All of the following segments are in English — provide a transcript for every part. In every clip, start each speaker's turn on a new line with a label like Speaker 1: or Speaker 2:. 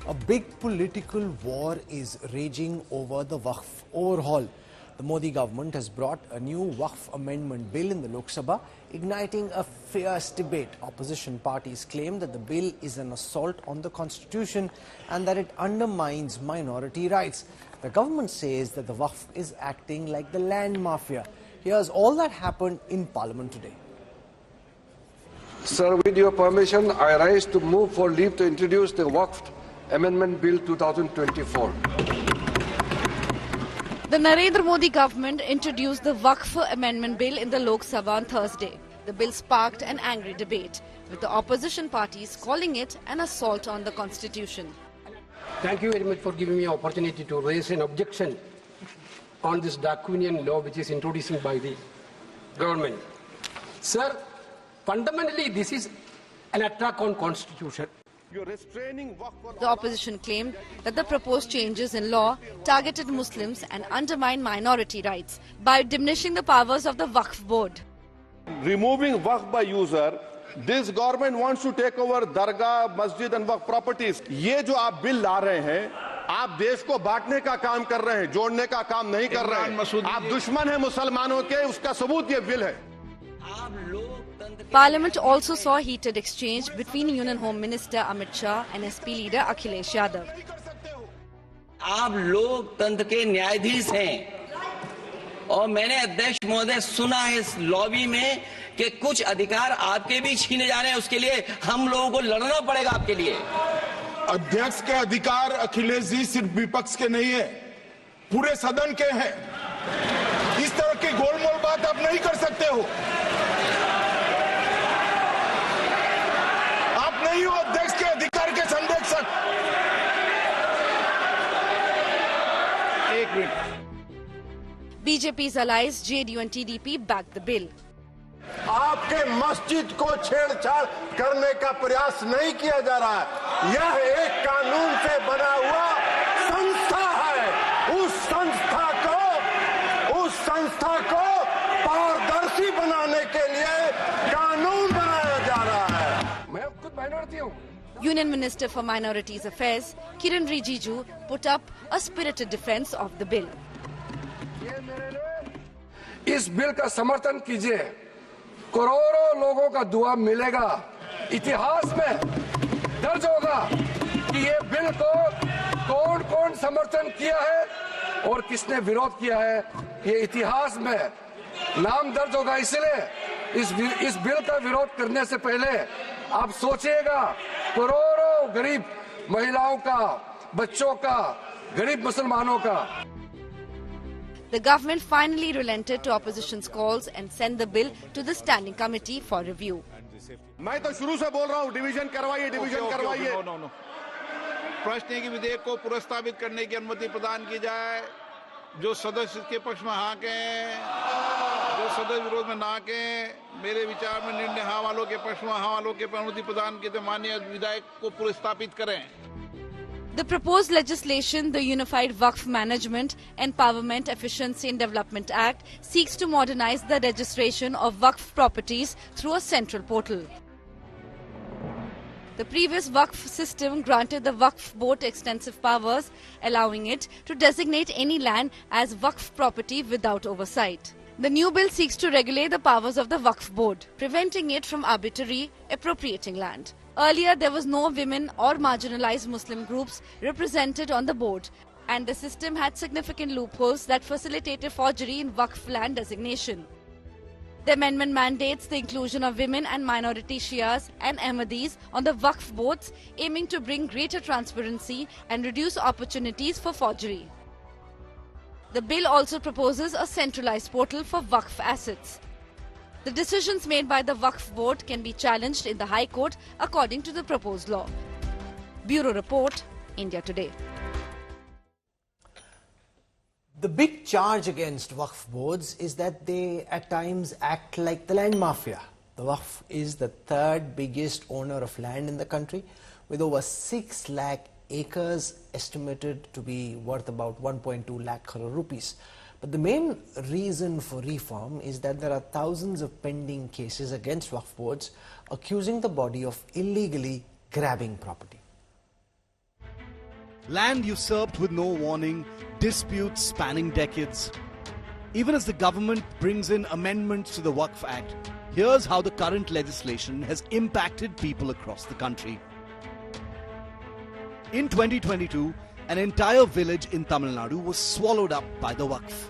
Speaker 1: A big political war is raging over the Waqf overhaul. The Modi government has brought a new Waqf amendment bill in the Lok Sabha, igniting a fierce debate. Opposition parties claim that the bill is an assault on the constitution and that it undermines minority rights. The government says that the Waqf is acting like the land mafia. Here's all that happened in Parliament today.
Speaker 2: Sir, with your permission, I rise to move for leave to introduce the Waqf Amendment Bill 2024.
Speaker 3: The Narendra Modi government introduced the Waqf Amendment Bill in the Lok Sabha on Thursday. The bill sparked an angry debate, with the opposition parties calling it an assault on the constitution.
Speaker 4: Thank you very much for giving me an opportunity to raise an objection on this draconian law which is introduced by the government. Sir, fundamentally this is an attack on constitution.
Speaker 3: The opposition claimed that the proposed changes in law targeted Muslims and undermined minority rights by diminishing the powers of the Waqf board.
Speaker 5: Removing Waqf by user, this government wants to take over dargah, masjid and Waqf properties. ये जो आप bill ला रहे हैं, आप देश को बांटने का काम कर रहे हैं, जोड़ने का काम नहीं कर रहे हैं। आप दुश्मन हैं मुसलमानों के, उसका सबूत ये बिल है।
Speaker 3: Parliament also saw heated exchange between Union Home Minister Amit Shah and SP leader Akhilesh Yadav.
Speaker 6: आप लोकतंत्र के न्यायाधीश हैं और मैंने अध्यक्ष महोदय सुना है इस लॉबी में कि कुछ अधिकार आपके भी छीने जा रहे हैं, उसके लिए हम लोगों को लड़ना पड़ेगा आपके लिए।
Speaker 7: अध्यक्ष के अधिकार अखिलेश जी सिर्फ विपक्ष के नहीं है, पूरे सदन के हैं। इस तरह की गोलमोल बात आप नहीं कर सकते हो। आप नहीं हो अध्यक्ष के अधिकार के संरक्षक। एक minute.
Speaker 3: BJP's allies JDU and TDP backed the bill.
Speaker 7: आपके मस्जिद को छेड़छाड़ करने का प्रयास नहीं किया जा रहा है। यह एक कानून से बना हुआ संस्था है। उस संस्था को पारदर्शी बनाने के लिए कानून बनाया जा रहा है।
Speaker 4: मैं खुद माइनॉरिटी हूँ।
Speaker 3: Union Minister for Minorities Affairs Kiran Rijiju put up a spirited defense of the bill.
Speaker 2: इस बिल का समर्थन कीजिए, करोड़ों लोगों का दुआ मिलेगा। इतिहास में दर्ज होगा कि ये बिल को कौन कौन समर्थन किया है और किसने विरोध किया है। ये इतिहास में नाम दर्ज होगा। इसलिए इस बिल का विरोध करने से पहले आप सोचिएगा, करोड़ों गरीब महिलाओं का, बच्चों का, गरीब मुसलमानों का।
Speaker 3: The government finally relented to opposition's calls and sent the bill to the standing committee for review.
Speaker 5: मैं तो शुरू से बोल रहा हूँ, डिवीजन करवाइए, डिवीजन करवाइए।
Speaker 8: प्रश्न है कि विधेयक को पुनर्स्थापित करने की अनुमति प्रदान की जाए। जो सदस्य इसके पक्ष में हाँ कहें, जो सदस्य विरोध में ना कहें। मेरे विचार में निर्णय हाँ वालों के पक्ष में, हाँ वालों के अनुमति प्रदान की तो माननीय विधेयक को पुनर्स्थापित करें।
Speaker 3: The proposed legislation, the Unified Waqf Management, Empowerment, Efficiency and Development Act, seeks to modernize the registration of Waqf properties through a central portal. The previous Waqf system granted the Waqf board extensive powers, allowing it to designate any land as Waqf property without oversight. The new bill seeks to regulate the powers of the Waqf board, preventing it from arbitrarily appropriating land. Earlier, there was no women or marginalized Muslim groups represented on the board, and the system had significant loopholes that facilitated forgery in Waqf land designation. The amendment mandates the inclusion of women and minority Shias and Ahmadis on the Waqf boards, aiming to bring greater transparency and reduce opportunities for forgery. The bill also proposes a centralized portal for Waqf assets. The decisions made by the Waqf board can be challenged in the High Court according to the proposed law. Bureau Report, India Today.
Speaker 1: The big charge against Waqf boards is that they at times act like the land mafia. The Waqf is the third biggest owner of land in the country, with over 6 lakh acres estimated to be worth about 1.2 lakh crore rupees. But the main reason for reform is that there are thousands of pending cases against Waqf boards accusing the body of illegally grabbing property.
Speaker 9: Land usurped with no warning, disputes spanning decades. Even as the government brings in amendments to the Waqf Act, here's how the current legislation has impacted people across the country. In 2022, an entire village in Tamil Nadu was swallowed up by the Waqf.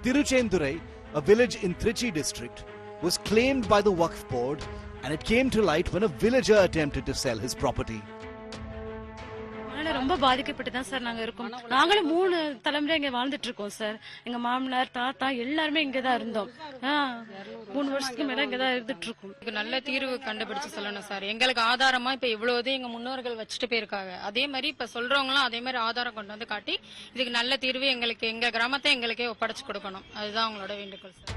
Speaker 9: Tiruchendurai, a village in Trichy district, was claimed by the Waqf board, and it came to light when a villager attempted to sell his property.
Speaker 10: ரொம்ப பாதிக்கப்பட்டு தான் sir நாங்க இருக்கோம். நாங்களும் 3 தலைமுறை இங்க வாழ்ந்துட்டு இருக்கோம் சார். எங்க மாமனார் தாத்தா எல்லாரும் இங்க தான் இருந்தோம். 3 வருஷத்துக்கு மேல இங்க தான் இருந்துட்டு இருக்கோம்.
Speaker 11: இதுக்கு நல்ல தீர்வு கண்டுபிடிச்சு சொல்லணும் சார். எங்களுக்கு ஆதாரமா இப்ப இவ்வளவு எங்க முன்னோர்கள் வச்சுட்டு போயிருக்காங்க. அதே மாதிரி இப்ப சொல்றவங்களும் அதே மாதிரி ஆதாரம் கொண்டு வந்து காட்டி இதுக்கு நல்ல தீர்வு எங்களுக்கு எங்க கிராமத்தை எங்களுக்கே ஒப்படைச்சு கொடுக்கணும். அதுதான் அவங்களோட வேண்டுகோள் sir.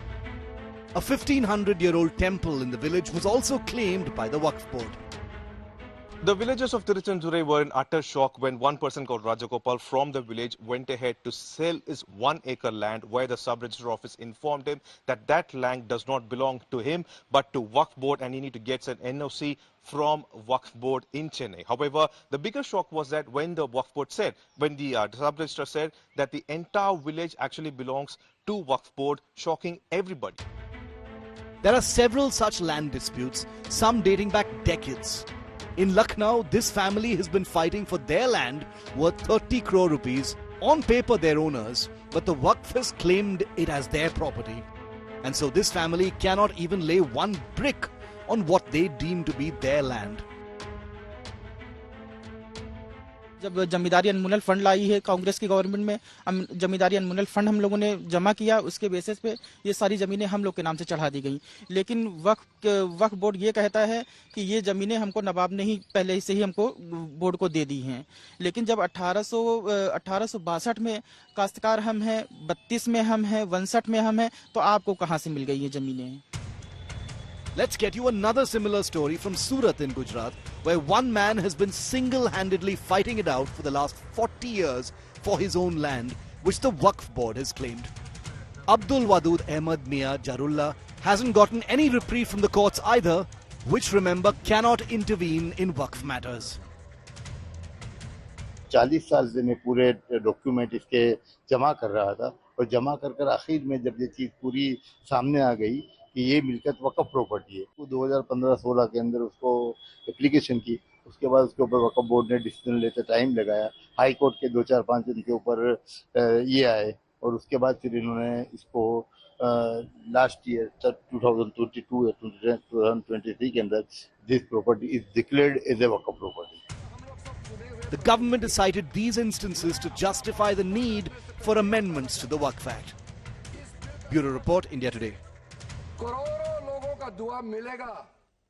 Speaker 9: A 1500-year-old temple in the village was also claimed by the Waqf board.
Speaker 12: The villagers of Tiruchendurai were in utter shock when one person called Rajagopal from the village went ahead to sell his 1-acre land, where the sub-register office informed him that that land does not belong to him but to Waqf board, and he need to get an NOC from Waqf board in Chennai. However, the bigger shock was that when the Waqf board said, when the sub-register said that the entire village actually belongs to Waqf board, shocking everybody.
Speaker 9: There are several such land disputes, some dating back decades. In Lucknow, this family has been fighting for their land worth 30 crore rupees. On paper, they're owners, but the Waqf has claimed it as their property. And so this family cannot even lay one brick on what they deem to be their land.
Speaker 13: जब जमींदारी अनमोल fund लाई है कांग्रेस की government में, जमींदारी अनमोल fund हम लोगों ने जमा किया, उसके बेसिस पे ये सारी ज़मीनें हम लोग के नाम से चढ़ा दी गई। लेकिन वक्फ बोर्ड ये कहता है कि ये ज़मीनें हमको नवाब ने ही पहले से ही हमको बोर्ड को दे दी हैं। लेकिन जब 1862 में काश्तकार हम हैं, 32 में हम हैं, 61 में हम हैं, तो आपको कहाँ से मिल गई ये ज़मीनें?
Speaker 9: Let's get you another similar story from Surat in Gujarat, where one man has been single-handedly fighting it out for the last 40 years for his own land, which the Waqf board has claimed. Abdul Wadud Ahmad Mia Jarulla hasn't gotten any reprieve from the courts either, which, remember, cannot intervene in Waqf matters.
Speaker 14: 40 साल से मैं पूरे document इसके जमा कर रहा था, और जमा कर आखिर में जब ये चीज़ पूरी सामने आ गई कि ये मिल्कियत वक़्फ़ प्रॉपर्टी है, तो 2015-16 के अंदर उसको एप्लीकेशन की, उसके बाद उसके ऊपर वक़्फ़ बोर्ड ने डिसीजन लेते टाइम लगाया, हाई कोर्ट के 2-4-5 दिन के ऊपर ये आए, और उसके बाद फिर इन्होंने इसको लास्ट ईयर 2022 या 2023 के अंदर this property is declared as a waqf property.
Speaker 9: The government has cited these instances to justify the need for amendments to the Waqf Act. Bureau Report, India Today.
Speaker 2: करोड़ों लोगों का दुआ मिलेगा